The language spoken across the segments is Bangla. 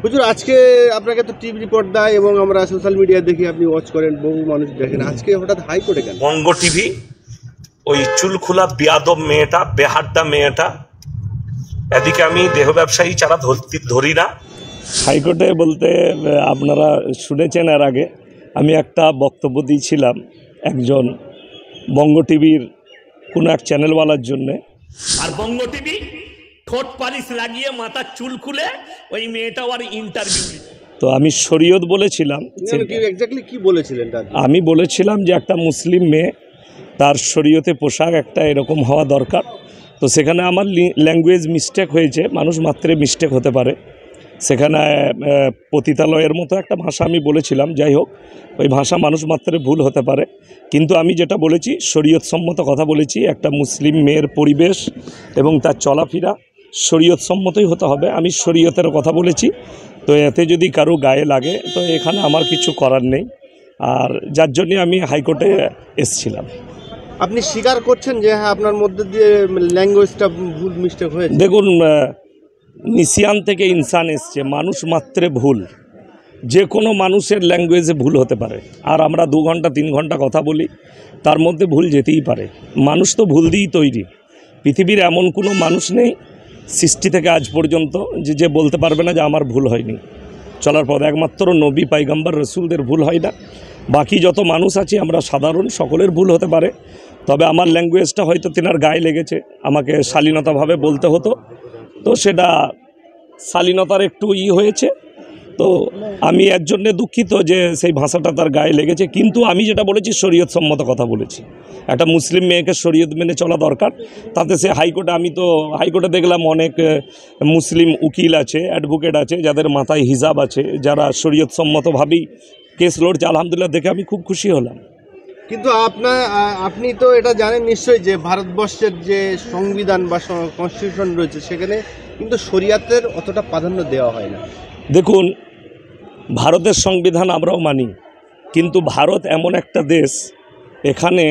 হুজুর, আজকে আপনাকে তো টিভি পর্দায় এবং আমরা সোশ্যাল মিডিয়া দেখি আপনি ওয়াচ করেন, বহু মানুষ দেখেন, আজকে হঠাৎ হাইকোর্টে কেন? বঙ্গ টিভি ওই চুলখোলা বিয়াদব মেয়েটা, বেহাড্ডা মেয়েটা, এদিকে আমি দেহ ব্যবসায়ী ছাড়া ধরি না। হাইকোর্টে বলতে আপনারা শুনেছেন, এর আগে আমি একটা বক্তব্য দিয়েছিলাম একজন বঙ্গ টিভির কোনো এক চ্যানেলওয়ালার জন্যে। আর বঙ্গ টিভি ঠোঁট পালিশ লাগিয়ে মাথার চুল খুলে ওই মেয়েটা আর ইন্টারভিউ। তো আমি শরীয়ত বলেছিলাম। এক্স্যাক্টলি কি বলেছিলেন? আমি বলেছিলাম যে একটা মুসলিম মেয়ে, তার শরীয়তে পোশাক একটা এরকম হওয়া দরকার। তো সেখানে আমার ল্যাঙ্গুয়েজ মিস্টেক হয়েছে, মানুষ মাত্রে মিস্টেক হতে পারে। সেখানে পতিতালয়ের মতো একটা ভাষা আমি বলেছিলাম, যাই হোক ওই ভাষা মানুষ মাত্রে ভুল হতে পারে। কিন্তু আমি যেটা বলেছি শরীয়ত সম্মত কথা বলেছি। একটা মুসলিম মেয়ের পরিবেশ এবং তার চলাফেরা শরীয়ত সম্মতই হতে হবে। আমি শরীয়তের কথা বলেছি। তো এতে যদি কারো গায়ে লাগে তো এখানে আমার কিছু করার নেই, আর যার জন্যে আমি হাইকোর্টে এসেছিলাম। আপনি স্বীকার করছেন যে হ্যাঁ আপনার মধ্যে দিয়ে ল্যাঙ্গুয়েজটা ভুল মিস্টেক হয়েছে? দেখুন, নিসিয়ান থেকে ইনসান এসছে, মানুষ মাত্রে ভুল। যে কোনো মানুষের ল্যাঙ্গুয়েজে ভুল হতে পারে, আর আমরা 2 ঘন্টা 3 ঘন্টা কথা বলি, তার মধ্যে ভুল যেতেই পারে। মানুষ তো ভুল দিয়েই তৈরি। পৃথিবীর এমন কোনো মানুষ নেই সৃষ্টি থেকে আজ পর্যন্ত যে বলতে পারবে না যে আমার ভুল হয়নি চলার পথে। একমাত্র নবী, পাইগাম্বার, রসুলদের ভুল হয় না। বাকি যত মানুষ আছে আমরা সাধারণ, সকলের ভুল হতে পারে। তবে আমার ল্যাঙ্গুয়েজটা হয়তো তেনার গায়ে লেগেছে, আমাকে শালীনতাভাবে বলতে হতো, তো সেটা শালীনতার একটু হয়েছে। তো আমি এর জন্যে দুঃখিত যে সেই ভাষাটা তার গায়ে লেগেছে। কিন্তু আমি যেটা বলেছি শরীয়ত সম্মত কথা বলেছি। একটা মুসলিম মেয়েকে শরীয়ত মেনে চলা দরকার। তাতে সে হাইকোর্টে, আমি তো হাইকোর্টে দেখলাম অনেক মুসলিম উকিল আছে, অ্যাডভোকেট আছে, যাদের মাথায় হিজাব আছে, যারা শরীয়ত সম্মতভাবেই কেস লড়ছে। আলহামদুলিল্লাহ, দেখে আমি খুব খুশি হলাম। কিন্তু আপনি তো এটা জানেন নিশ্চয়ই যে ভারতবর্ষের যে সংবিধান বা কনস্টিটিউশন রয়েছে সেখানে কিন্তু শরিয়াতের অতটা প্রাধান্য দেওয়া হয় না। দেখুন, ভারতের সংবিধান আমরাও মানি, কিন্তু ভারত এমন একটা দেশ, এখানে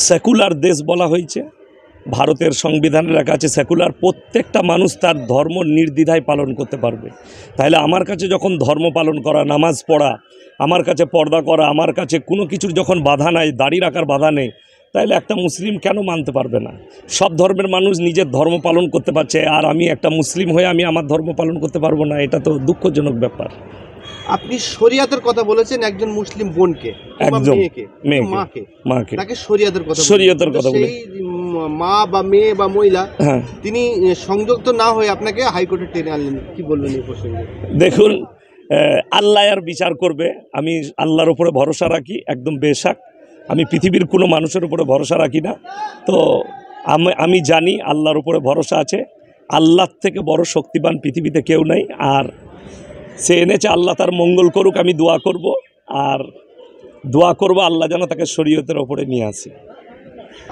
সেকুলার দেশ বলা হয়েছে। ভারতের সংবিধানে লেখা আছে সেকুলার, প্রত্যেকটা মানুষ তার ধর্ম নির্দ্বিধায় পালন করতে পারবে। তাহলে আমার কাছে যখন ধর্ম পালন করা, নামাজ পড়া, আমার কাছে পর্দা করা, আমার কাছে কোনো কিছুর যখন বাধা নাই, দাড়ি রাখার বাধা নেই, তাহলে একটা মুসলিম কেন মানতে পারবে না? সব ধর্মের মানুষ নিজের ধর্ম পালন করতে পারছে, আর আমি একটা মুসলিম হয়ে আমি আমার ধর্ম পালন করতে পারবো না? এটা তো দুঃখজনক ব্যাপার। আপনি শরিয়াতের কথা বলেছেন একজন মুসলিম বোনকে, একদম মাকে, তাকে শরিয়াতের কথা বলে মা বা মেয়ে বা মহিলা, তিনি সংযুক্ত না হয়ে আপনাকে হাইকোর্টে টেনে আনলেন, কি বলবেন এই প্রসঙ্গে? দেখুন, আল্লাহ আর বিচার করবে। আমি আল্লাহর উপরে ভরসা রাখি, একদম বেশাক। আমি পৃথিবীর কোনো মানুষের উপরে ভরসা রাখি না। তো আমি জানি আল্লাহর উপরে ভরসা আছে। আল্লাহর থেকে বড় শক্তিবান পৃথিবীতে কেউ নাই। আর সে এনেছে, আল্লাহ তার মঙ্গল করুক। আমি দোয়া করব, আর দোয়া করব আল্লাহ যেন তাকে শরীয়তের ওপরে নিয়ে আসে।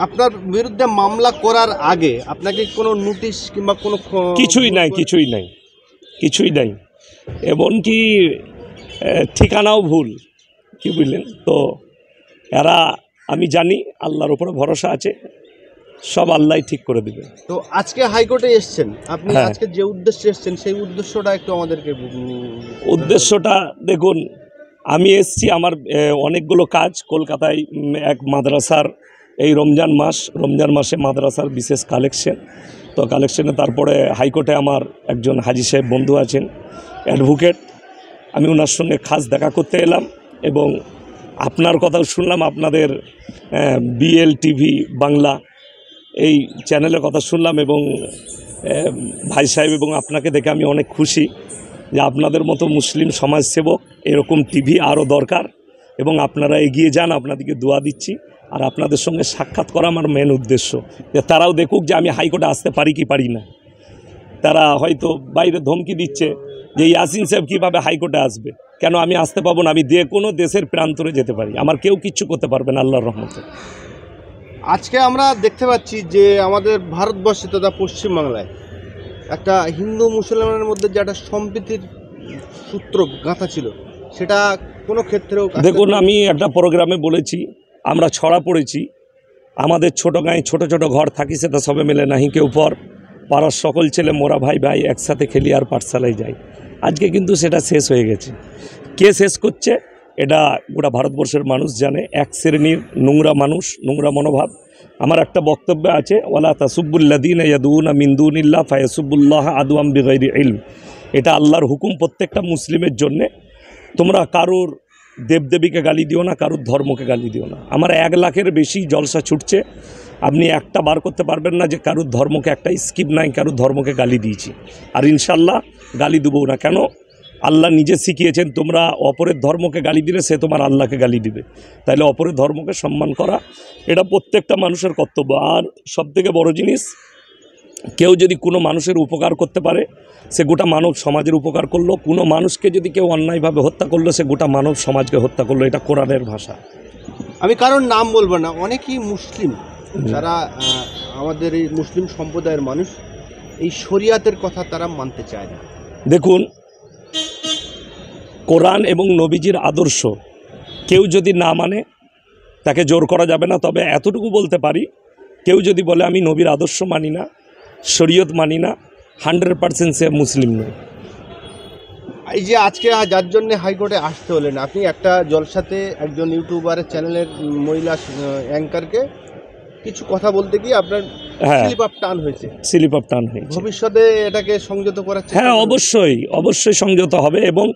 আপনার বিরুদ্ধে মামলা করার আগে আপনাকে কোনো নোটিশ কিংবা কোনো কিছুই নাই। এমনকি ঠিকানাও ভুল, কি বুঝলেন? তো এরা, আমি জানি আল্লাহর উপরে ভরসা আছে, সব আল্লাহ ঠিক করে দেবে। তো আজকে হাইকোর্টে এসছেন আপনি, আজকে যে উদ্দেশ্যে এসছেন সেই উদ্দেশ্যটা একটু আমাদেরকে। উদ্দেশ্যটা দেখুন, আমি এসছি, আমার অনেকগুলো কাজ। কলকাতায় এক মাদ্রাসার, এই রমজান মাসে মাদ্রাসার বিশেষ কালেকশন, তো কালেকশনে তারপরে হাইকোর্টে আমার একজন হাজি সাহেব বন্ধু আছেন, অ্যাডভোকেট, আমি ওনার সঙ্গে খাস দেখা করতে এলাম। এবং আপনার কথাও শুনলাম, আপনাদের বিএল টিভি বাংলা এই চ্যানেলের কথা শুনলাম, এবং ভাই সাহেব এবং আপনাকে দেখে আমি অনেক খুশি যে আপনাদের মতো মুসলিম সমাজসেবক এরকম টিভি আরও দরকার, এবং আপনারা এগিয়ে যান। আপনাদেরকে দোয়া দিচ্ছি। আর আপনাদের সঙ্গে সাক্ষাৎ করা আমার মেন উদ্দেশ্য, যে তারাও দেখুক যে আমি হাইকোর্টে আসতে পারি কি পারি না। তারা হয়তো বাইরে ধমকি দিচ্ছে যে ইয়াসিন সাহেব কীভাবে হাইকোর্টে আসবে, কেন আমি আসতে পাবো না? আমি যে কোনো দেশের প্রান্তরে যেতে পারি, আমার কেউ কিচ্ছু করতে পারবে না আল্লাহর রহমতে। আজকে আমরা দেখতে পাচ্ছি যে আমাদের ভারতবর্ষে তথা পশ্চিমবাংলায় একটা হিন্দু মুসলমানের মধ্যে যে একটা সম্প্রীতির সূত্র গাঁথা ছিল, সেটা কোনো ক্ষেত্রেও। দেখুন, আমি একটা প্রোগ্রামে বলেছি, আমরা ছড়া পড়েছি, আমাদের ছোটো গাঁয়ে ছোটো ছোটো ঘর থাকি, সেটা সবে মেলে নাহি কেউ পর। পাড়ার সকল ছেলে মোরা ভাই ভাই একসাথে খেলি আর পাঠশালায় যাই। আজকে কিন্তু সেটা শেষ হয়ে গেছে। কে শেষ করছে এটা গোটা ভারতবর্ষের মানুষ জানে। এক শ্রেণীর নোংরা মানুষ, নোংরা মনোভাব। আমার একটা বক্তব্য আছে, ওয়ালা তাসুব্বুল্লাযীনা ইয়াদউনা মিন দুনিল্লাহ ফায়াসুব্বুল্লাহ আদওয়াম বিগাইরি ইলম। এটা আল্লাহর হুকুম প্রত্যেকটা মুসলিমের জন্যে। তোমরা কারোর দেবদেবীকে গালি দিও না, কারোর ধর্মকে গালি দিও না। আমার 1 লাখের বেশি জলসা ছুটছে, আপনি একটা বার করতে পারবেন না যে কারোর ধর্মকে একটা স্কিপ নাই, কারোর ধর্মকে গালি দিয়েছি। আর ইনশাল্লাহ গালি দেবো না। কেন? আল্লাহ নিজে শিখিয়েছেন তোমরা অপরের ধর্মকে গালি দিলে সে তোমার আল্লাহকে গালি দিবে। তাইলে অপরের ধর্মকে সম্মান করা এটা প্রত্যেকটা মানুষের কর্তব্য। আর সবথেকে বড় জিনিস, কেউ যদি কোনো মানুষের উপকার করতে পারে সে গোটা মানব সমাজের উপকার করলো। কোনো মানুষকে যদি কেউ অন্যায়ভাবে হত্যা করলো সে গোটা মানব সমাজকে হত্যা করলো। এটা কোরআনের ভাষা। আমি কারোর নাম বলবো না, অনেকেই মুসলিম যারা আমাদের এই মুসলিম সম্প্রদায়ের মানুষ, এই শরিয়াতের কথা তারা মানতে চায় না। দেখুন, কোরআন এবং নবীজির আদর্শ কেউ যদি না মানে তাকে জোর করা যাবে না। তবে এতটুকু বলতে পারি, কেউ যদি বলে আমি নবীর আদর্শ মানি না, শরীয়ত মানি না, 100% সে মুসলিম নয়। এই যে আজকে যার জন্য হাইকোর্টে আসতে হলেন, আপনি একটা জলসাতে একজন ইউটিউবারের চ্যানেলের মহিলা অ্যাঙ্কারকে কিছু কথা বলতে গিয়ে আপনার স্লিপ অফ টার্ন হয়েছে। স্লিপ অফ টার্ন হয়েছে। ভবিষ্যতে এটাকে সংযত করার চেষ্টা হ্যাঁ, করবেন? অবশ্যই সংযত হবে। এবং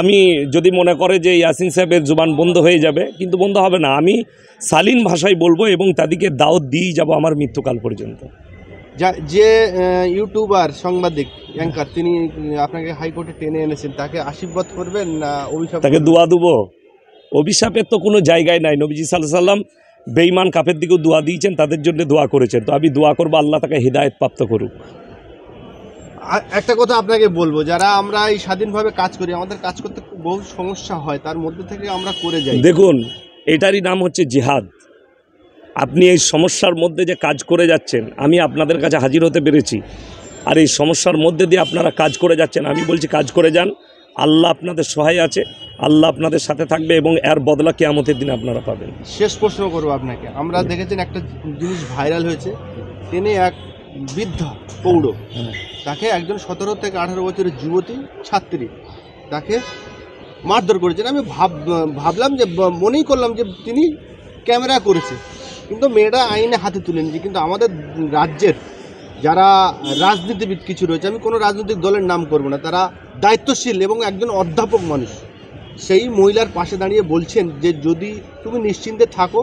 আমি যদি মনে করে যে ইয়াসিন সাহেবের জুবান বন্ধ হয়ে যাবে, কিন্তু বন্ধ হবে না। আমি শালীন ভাষায় বলবো এবং তাদেরকে দাওয়াত দিয়েই যাব আমার মৃত্যুকাল পর্যন্ত। যে ইউটিউবার সাংবাদিক অ্যাঙ্কার তিনি আপনাকে হাইকোর্টে টেনে এনেছেন, তাকে আশীর্বাদ করবেন না অভিশাপ? তাকে দোয়া দেবো। অভিশাপের তো কোনো জায়গায় নাই। নবীজি সাল্লাল্লাহু আলাইহি সাল্লাম বেঈমান কাফের দিকেও দোয়া দিয়েছেন, তাদের জন্য দোয়া করেছেন। তো আমি দোয়া করবো আল্লাহ তাকে হিদায়াত প্রাপ্ত করুক। একটা কথা আপনাকে বলবো, যারা আমরা এই স্বাধীনভাবে কাজ করি, আমাদের কাজ করতে বহু সমস্যা হয়, তার মধ্যে থেকে আমরা করে যাই। দেখুন, এটারই নাম হচ্ছে জিহাদ। আপনি এই সমস্যার মধ্যে যে কাজ করে যাচ্ছেন, আমি আপনাদের কাছে হাজির হতে পেরেছি। আর এই সমস্যার মধ্যে দিয়ে আপনারা কাজ করে যাচ্ছেন। আমি বলছি কাজ করে যান, আল্লাহ আপনাদের সহায় আছে, আল্লাহ আপনাদের সাথে থাকবে এবং এর বদলা কিয়ামতের দিন আপনারা পাবেন। শেষ প্রশ্ন করবো আপনাকে, আমরা দেখেছেন একটা জিনিস ভাইরাল হয়েছে, তিনি এক বৃদ্ধা পৌঢ়, তাকে একজন 17 থেকে 18 বছরের যুবতী ছাত্রী তাকে মারধর করেছেন। আমি ভাবলাম যে মনেই করলাম যে তিনি ক্যামেরা করেছে, কিন্তু মেয়েটা আইনে হাতে তুলে নিয়েছে। কিন্তু আমাদের রাজ্যের যারা রাজনীতিবিদ কিছু রয়েছে, আমি কোনো রাজনৈতিক দলের নাম করব না, তারা দায়িত্বশীল এবং একজন অধ্যাপক মানুষ সেই মহিলার পাশে দাঁড়িয়ে বলছেন যে যদি তুমি নিশ্চিন্তে থাকো,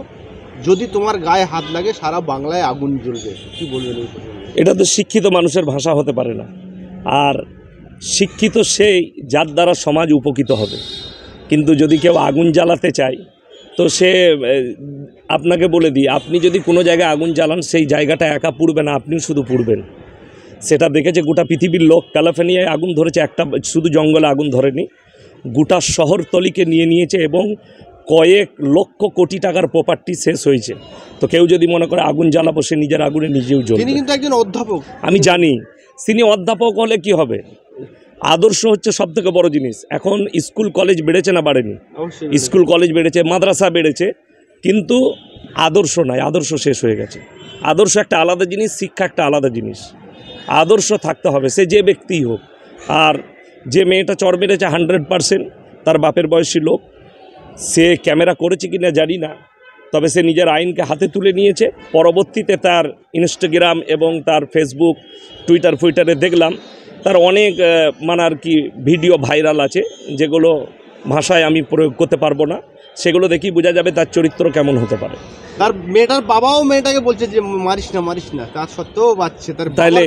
যদি তোমার গায়ে হাত লাগে সারা বাংলায় আগুন জ্বলবে। কি বলবেন? এটা তো শিক্ষিত মানুষের ভাষা হতে পারে না। আর শিক্ষিত সেই যার দ্বারা সমাজ উপকৃত হবে। কিন্তু যদি কেউ আগুন জ্বালাতে চায় তো সে, আপনাকে বলে দিই, আপনি যদি কোনো জায়গায় আগুন জ্বালান সেই জায়গাটা একা পুড়বে না, আপনিও শুধু পুড়বেন। সেটা দেখেছে গোটা পৃথিবীর লোক। ক্যালিফোর্নিয়ায় আগুন ধরেছে, একটা শুধু জঙ্গলে আগুন ধরেনি, গোটা শহরতলিকে নিয়ে নিয়েছে এবং কয়েক লক্ষ কোটি টাকার প্রপার্টি শেষ হয়েছে। তো কেউ যদি মনে করে আগুন জ্বালাবো, সে নিজের আগুনে নিজেও জ্বলবে। তিনি কিন্তু একজন অধ্যাপক। আমি জানি, তিনি অধ্যাপক হলে কি হবে? আদর্শ হচ্ছে সবথেকে বড় জিনিস। এখন স্কুল কলেজ বেড়েছে না বাড়েনি? স্কুল কলেজ বেড়েছে, মাদ্রাসা বেড়েছে, কিন্তু আদর্শ নাই। আদর্শ শেষ হয়ে গেছে। আদর্শ একটা আলাদা জিনিস, শিক্ষা একটা আলাদা জিনিস। আদর্শ থাকতে হবে, সে যে ব্যক্তিই হোক। আর যে মেয়েটা চড় মেরেছে 100% তার বাপের বয়সী লোক, সে ক্যামেরা করেছে কিনা জানি না, তবে সে নিজের আইনকে হাতে তুলে নিয়েছে। পরবর্তীতে তার ইনস্টাগ্রাম এবং তার ফেসবুক, টুইটারে দেখলাম তার অনেক আর কি ভিডিও ভাইরাল আছে, যেগুলো ভাষায় আমি প্রয়োগ করতে পারবো না। সেগুলো দেখেই বোঝা যাবে তার চরিত্র কেমন হতে পারে। তার মেয়েটার বাবাও মেয়েটাকে বলছে যে মারিস না, তার সত্ত্বেও বাচ্চা তার। তাইলে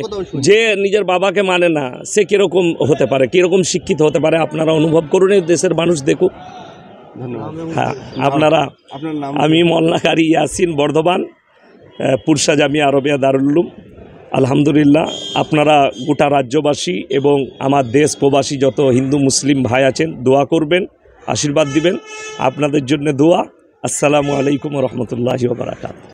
যে নিজের বাবাকে মানে না, সে কীরকম হতে পারে, কীরকম শিক্ষিত হতে পারে? আপনারা অনুভব করুন, দেশের মানুষ দেখুক। হ্যাঁ, আপনারা। আমি মওলানা কারি ইয়াসিন, বর্ধমান, পুরসা জামিয়া আরবিয়া দারুল উলুম। আলহামদুলিল্লাহ, আপনারা গোটা রাজ্যবাসী এবং আমার দেশ প্রবাসী যত হিন্দু মুসলিম ভাই আছেন, দোয়া করবেন, আশীর্বাদ দিবেন। আপনাদের জন্য দোয়া। আসসালামু আলাইকুম ওয়া রাহমাতুল্লাহি ওয়া বারাকাতুহু।